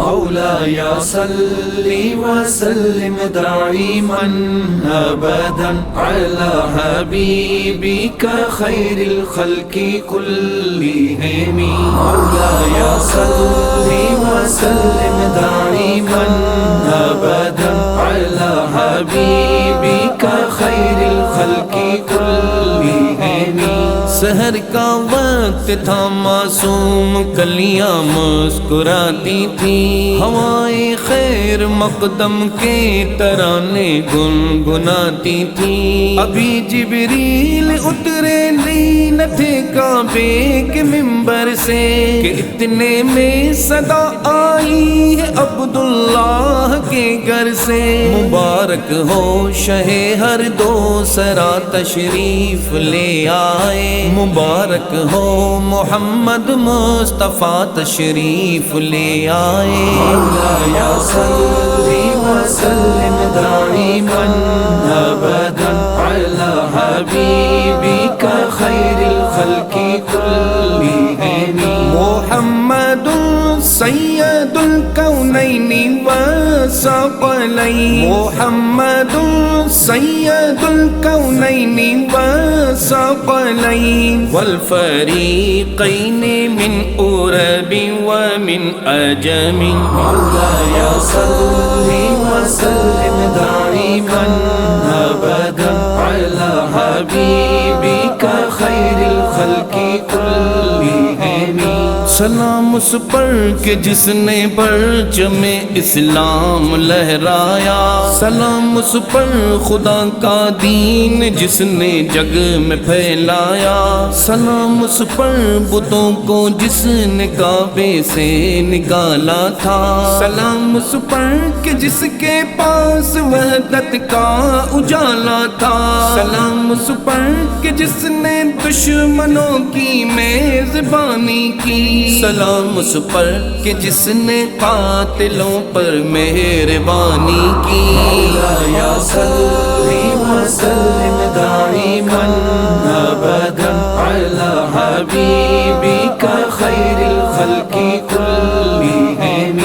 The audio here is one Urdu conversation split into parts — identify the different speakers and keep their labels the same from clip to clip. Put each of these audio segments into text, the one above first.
Speaker 1: مولاي صل وسلم دائما أبدا على حبيبك خير الخلق كلهم. مولاي صل وسلم دائما أبدا على حبيبك خير الخلق كلهم. سحر کا وقت تھا معصوم کلیاں مسکراتی تھی، ہوائیں خیر مقدم کے ترانے گنگناتی تھی. ابھی جبریل اترے نہیں نہ تھے کعبے کے ممبر سے کہ اتنے میں صدا آئی ہے عبداللہ کے گھر سے. مبارک ہو شہ ہر دو سرا تشریف لے آئے، مبارک ہو محمد مصطفیٰ تشریف لے آئے. مولاي صل وسلم دائما أبدا على حبيبك خير الخلق كلهم. محمد سید الکونین والثقلین، محمد سید الکونین والثقلین والفریقین من عرب ومن عجم. مولاي صل وسلم دائما أبدا على حبيبك خير الخلق كلهم. سلام اس پر کہ جس نے پرچم اسلام لہرایا، سلام اس پر خدا کا دین جس نے جگ میں پھیلایا، سلام اس پر بتوں کو جس نے کعبے سے نکالا تھا، سلام اس پر کہ جس کے پاس وحدت کا اجالا تھا، سلام اس پر کہ جس نے دشمنوں کی میزبانی کی، سلام اس پر کہ جس نے قاتلوں پر مہربانی کی. مولاي صل وسلم دائما أبدا على حبيبك خير الخلق كلهم.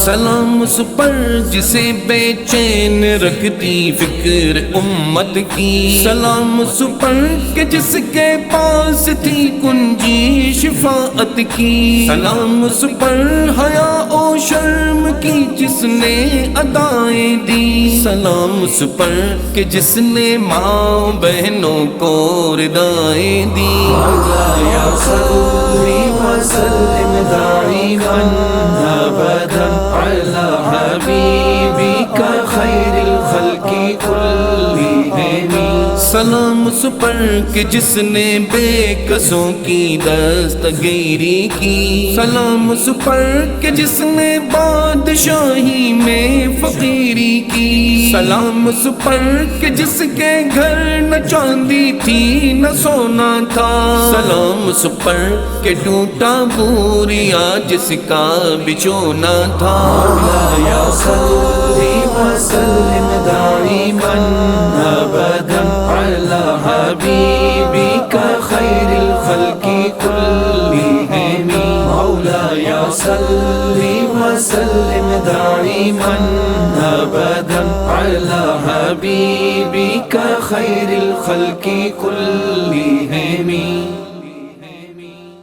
Speaker 1: سلام اس پر جسے بے چین رکھتی فکر امت کی، سلام اس پر کہ جس کے پاس تھی کنجی شفاعت کی، سلام اس پر حیا و شرم کی جس نے ادائیں دی، سلام اس پر کہ جس نے ماں بہنوں کو ردائیں دی. مولاي صل وسلم دائما أبدا على حبيبك خير الخلق كلهم. سلام اس پر کہ جس نے بے کسوں کی دستگیری کی، سلام اس پر کہ جس نے بادشاہی میں فقیری کی، سلام اس پر کہ جس کے گھر نہ چاندی تھی نہ سونا تھا، سلام اس پر کہ ٹوٹا بوریا جس کا بچھونا تھا. مولاي صل وسلم دائما أبدا على حبيبك خير الخلق كلهم. مولاي صل وسلم دائما أبدا على حبيبك خير الخلق كلهم.